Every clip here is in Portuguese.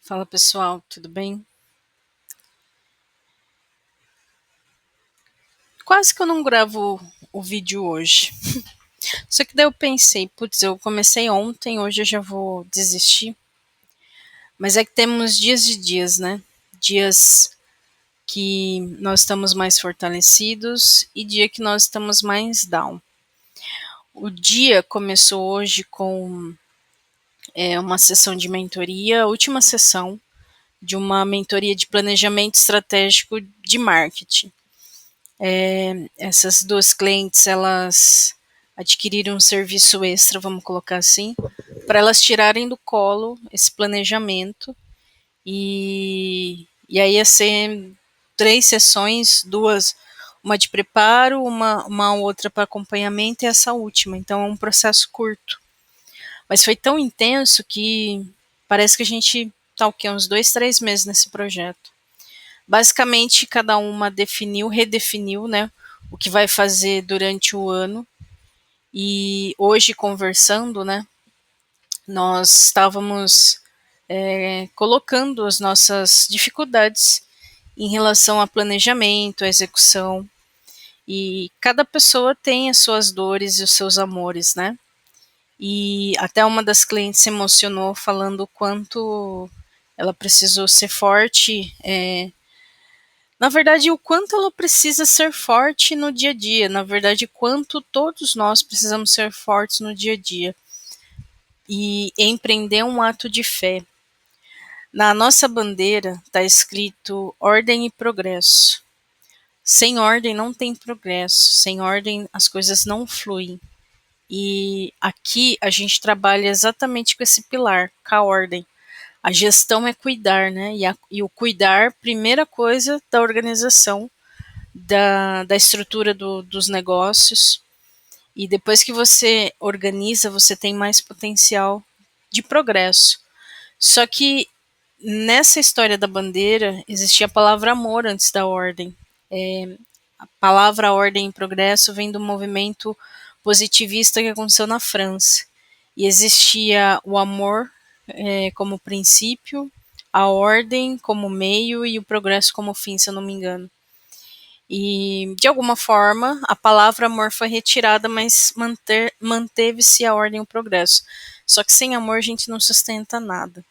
Fala pessoal, tudo bem? Quase que eu não gravo o vídeo hoje. Só que daí eu pensei, putz, eu comecei ontem, hoje eu já vou desistir. Mas é que temos dias e dias, né? Dias que nós estamos mais fortalecidos e dia que nós estamos mais down. O dia começou hoje com uma sessão de mentoria, a última sessão de uma mentoria de planejamento estratégico de marketing. Essas duas clientes, elas adquiriram um serviço extra, vamos colocar assim, para elas tirarem do colo esse planejamento e aí ia ser 3 sessões, duas, uma de preparo, uma outra para acompanhamento e essa última, então é um processo curto. Mas foi tão intenso que parece que a gente tá o quê? Uns 2, 3 meses nesse projeto. Basicamente, cada uma redefiniu, né, o que vai fazer durante o ano. E hoje, conversando, né, nós estávamos colocando as nossas dificuldades em relação a planejamento, a execução. E cada pessoa tem as suas dores e os seus amores, né? E até uma das clientes se emocionou falando o quanto ela precisou ser forte, na verdade, o quanto ela precisa ser forte no dia a dia, na verdade, quanto todos nós precisamos ser fortes no dia a dia e empreender um ato de fé. Na nossa bandeira está escrito ordem e progresso. Sem ordem não tem progresso, sem ordem as coisas não fluem. E aqui a gente trabalha exatamente com esse pilar, com a ordem. A gestão é cuidar, né? E o cuidar, primeira coisa da organização, da estrutura dos negócios. E depois que você organiza, você tem mais potencial de progresso. Só que nessa história da bandeira existia a palavra amor antes da ordem. A palavra ordem e progresso vem do movimento positivista que aconteceu na França. E existia o amor como princípio, a ordem como meio e o progresso como fim, se eu não me engano. E, de alguma forma, a palavra amor foi retirada, mas manteve-se a ordem e o progresso. Só que sem amor a gente não sustenta nada.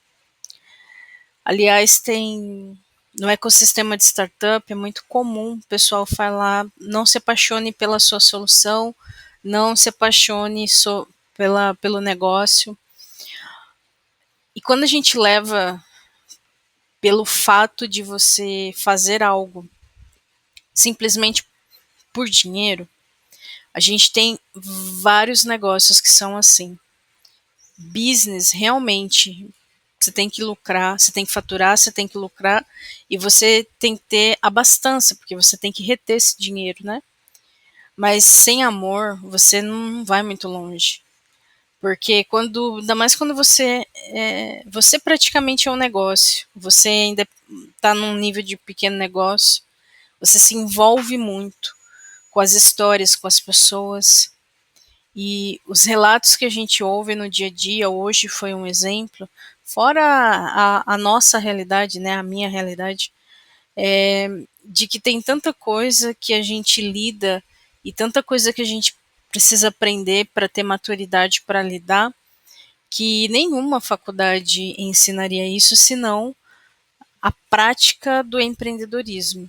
Aliás, tem no ecossistema de startup é muito comum o pessoal falar não se apaixone pela sua solução, não se apaixone pelo negócio. E quando a gente leva pelo fato de você fazer algo simplesmente por dinheiro, a gente tem vários negócios que são assim. Business, realmente, você tem que lucrar, você tem que faturar, você tem que lucrar e você tem que ter abastança, porque você tem que reter esse dinheiro, né? Mas sem amor, você não vai muito longe. Porque ainda mais quando você praticamente é um negócio, você ainda está num nível de pequeno negócio, você se envolve muito com as histórias, com as pessoas. E os relatos que a gente ouve no dia a dia, hoje foi um exemplo, fora a nossa realidade, né, a minha realidade, de que tem tanta coisa que a gente lida e tanta coisa que a gente precisa aprender para ter maturidade para lidar, que nenhuma faculdade ensinaria isso, senão a prática do empreendedorismo.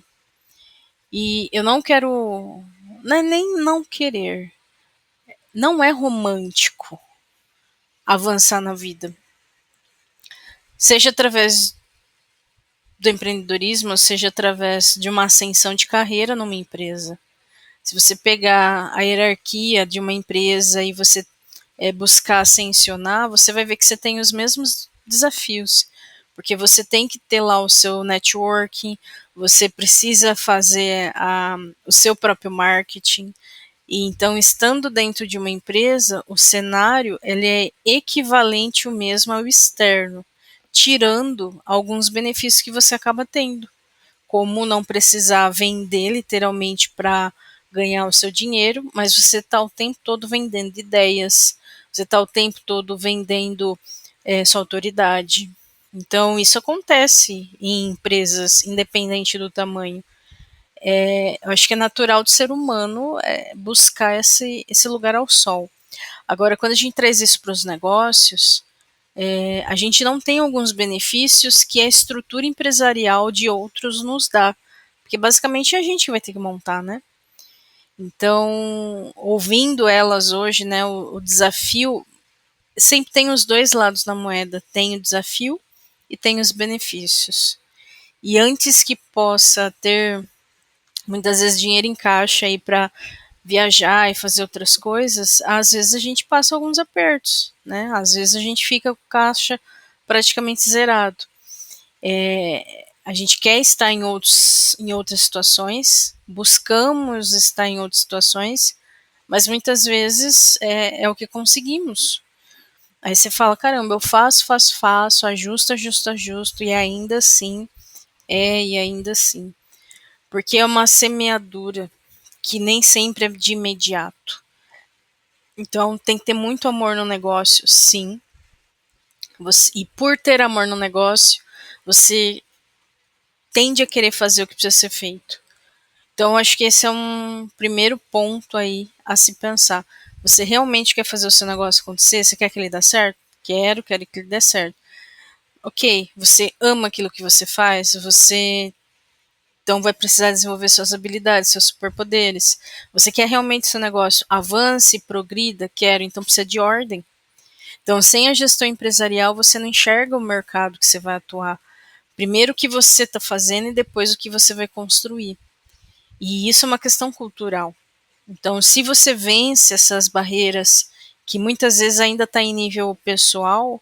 E eu não quero, não é nem não querer, não é romântico avançar na vida. Seja através do empreendedorismo, seja através de uma ascensão de carreira numa empresa. Se você pegar a hierarquia de uma empresa e você buscar ascensionar, você vai ver que você tem os mesmos desafios, porque você tem que ter lá o seu networking, você precisa fazer o seu próprio marketing. E então, estando dentro de uma empresa, o cenário ele é equivalente o mesmo ao externo, tirando alguns benefícios que você acaba tendo, como não precisar vender literalmente para ganhar o seu dinheiro, mas você está o tempo todo vendendo ideias, você está o tempo todo vendendo sua autoridade. Então, isso acontece em empresas, independente do tamanho. Eu acho que é natural do ser humano buscar esse lugar ao sol. Agora, quando a gente traz isso para os negócios, a gente não tem alguns benefícios que a estrutura empresarial de outros nos dá. Porque basicamente a gente vai ter que montar, né? Então, ouvindo elas hoje, né, o desafio sempre tem os dois lados da moeda, tem o desafio e tem os benefícios. E antes que possa ter muitas vezes dinheiro em caixa aí para viajar e fazer outras coisas, às vezes a gente passa alguns apertos, né? Às vezes a gente fica com o caixa praticamente zerado. A gente quer estar em outras situações, buscamos estar em outras situações, mas muitas vezes é o que conseguimos. Aí você fala, caramba, eu faço, ajusto, e ainda assim, e ainda assim. Porque é uma semeadura que nem sempre é de imediato. Então tem que ter muito amor no negócio, sim. E por ter amor no negócio, você tende a querer fazer o que precisa ser feito. Então acho que esse é um primeiro ponto aí a se pensar. Você realmente quer fazer o seu negócio acontecer? Você quer que ele dê certo? Quero que ele dê certo. Ok, você ama aquilo que você faz, você então vai precisar desenvolver suas habilidades, seus superpoderes. Você quer realmente seu negócio avance, progrida? Quero, então precisa de ordem. Então, sem a gestão empresarial, você não enxerga o mercado que você vai atuar. Primeiro o que você está fazendo e depois o que você vai construir. E isso é uma questão cultural. Então, se você vence essas barreiras, que muitas vezes ainda está em nível pessoal,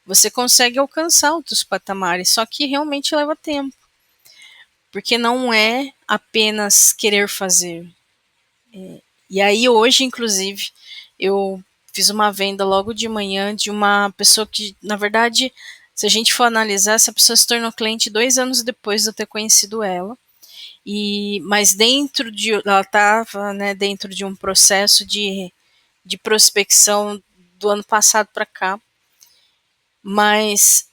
você consegue alcançar outros patamares, só que realmente leva tempo. Porque não é apenas querer fazer. E aí, hoje, inclusive, eu fiz uma venda logo de manhã de uma pessoa que, na verdade, se a gente for analisar, essa pessoa se tornou cliente 2 anos depois de eu ter conhecido ela. Mas ela estava, né, dentro de um processo de prospecção do ano passado para cá. Mas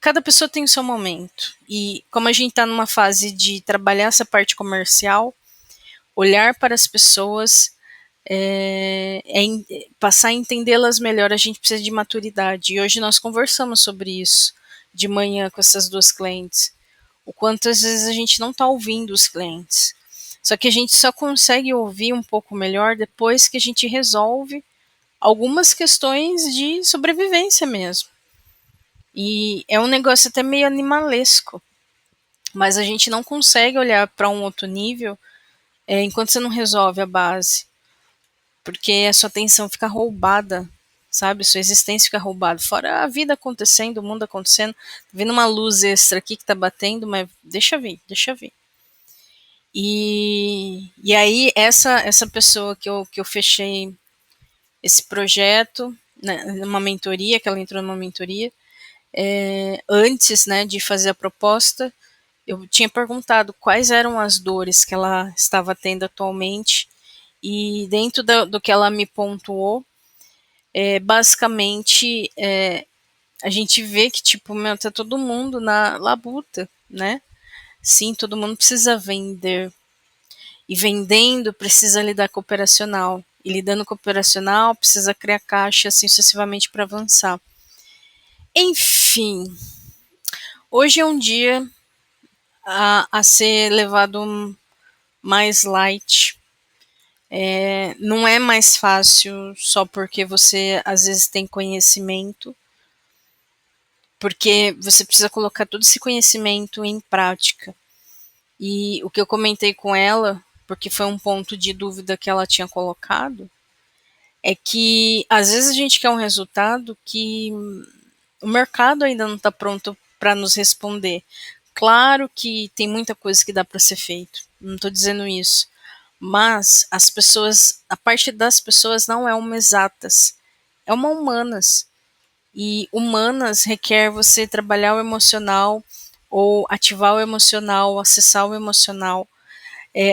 cada pessoa tem o seu momento. E como a gente está numa fase de trabalhar essa parte comercial, olhar para as pessoas, passar a entendê-las melhor, a gente precisa de maturidade. E hoje nós conversamos sobre isso de manhã com essas duas clientes. O quanto às vezes a gente não está ouvindo os clientes. Só que a gente só consegue ouvir um pouco melhor depois que a gente resolve algumas questões de sobrevivência mesmo. E é um negócio até meio animalesco, mas a gente não consegue olhar para um outro nível enquanto você não resolve a base, porque a sua atenção fica roubada, sabe? Sua existência fica roubada. Fora a vida acontecendo, o mundo acontecendo, vendo uma luz extra aqui que tá batendo, mas deixa vir, deixa vir. E aí, essa pessoa que eu fechei esse projeto, né, numa mentoria, que ela entrou numa mentoria, antes, né, de fazer a proposta, eu tinha perguntado quais eram as dores que ela estava tendo atualmente, e dentro do que ela me pontuou, basicamente, a gente vê que, tipo, meu, tá todo mundo na labuta, né? Sim, todo mundo precisa vender. E vendendo, precisa lidar com o operacional. E lidando com o operacional, precisa criar caixa, assim, sucessivamente para avançar. Enfim, hoje é um dia a ser levado mais light. Não é mais fácil só porque você às vezes tem conhecimento, porque você precisa colocar todo esse conhecimento em prática. E o que eu comentei com ela, porque foi um ponto de dúvida que ela tinha colocado, é que às vezes a gente quer um resultado que o mercado ainda não está pronto para nos responder. Claro que tem muita coisa que dá para ser feito, não estou dizendo isso, mas as pessoas, a parte das pessoas não é uma exatas, é uma humanas. E humanas requer você trabalhar o emocional, ou ativar o emocional, acessar o emocional.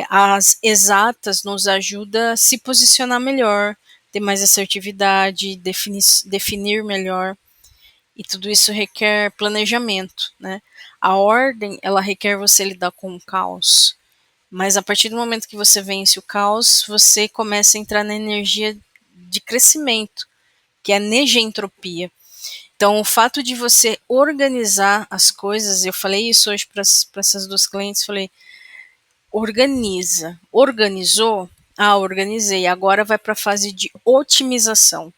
As exatas nos ajudam a se posicionar melhor, ter mais assertividade, definir melhor. E tudo isso requer planejamento, né? A ordem, ela requer você lidar com o caos. Mas a partir do momento que você vence o caos, você começa a entrar na energia de crescimento, que é a negentropia. Então, o fato de você organizar as coisas, eu falei isso hoje para essas duas clientes, falei, organiza. Organizou? Ah, organizei. Agora vai para a fase de otimização.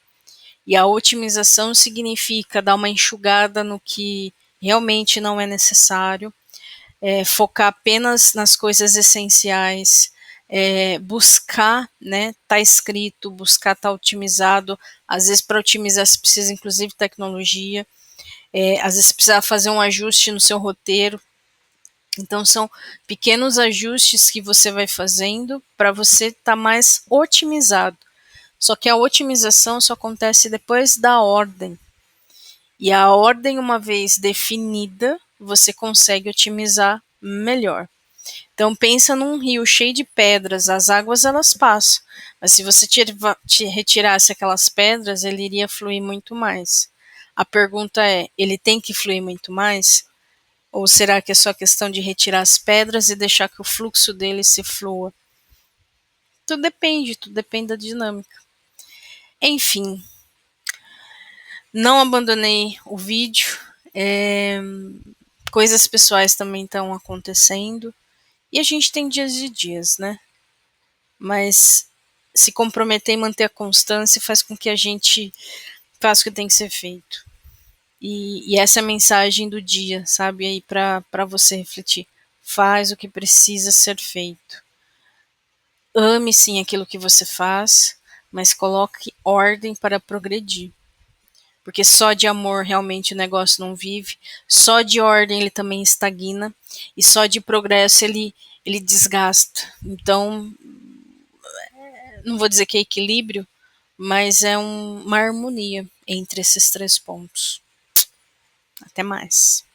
E a otimização significa dar uma enxugada no que realmente não é necessário, focar apenas nas coisas essenciais, buscar, né, tá escrito, buscar tá otimizado. Às vezes para otimizar você precisa inclusive tecnologia, às vezes precisa fazer um ajuste no seu roteiro. Então são pequenos ajustes que você vai fazendo para você estar mais otimizado. Só que a otimização só acontece depois da ordem. E a ordem, uma vez definida, você consegue otimizar melhor. Então pensa num rio cheio de pedras, as águas elas passam, mas se você retirasse aquelas pedras, ele iria fluir muito mais. A pergunta é, ele tem que fluir muito mais? Ou será que é só questão de retirar as pedras e deixar que o fluxo dele se flua? Tudo depende da dinâmica. Enfim, não abandonei o vídeo, coisas pessoais também estão acontecendo, e a gente tem dias de dias, né? Mas se comprometer e manter a constância faz com que a gente faça o que tem que ser feito. E essa é a mensagem do dia, sabe? Aí para você refletir. Faz o que precisa ser feito. Ame sim aquilo que você faz, mas coloque ordem para progredir. Porque só de amor realmente o negócio não vive, só de ordem ele também estagna, e só de progresso ele desgasta. Então, não vou dizer que é equilíbrio, mas é uma harmonia entre esses três pontos. Até mais.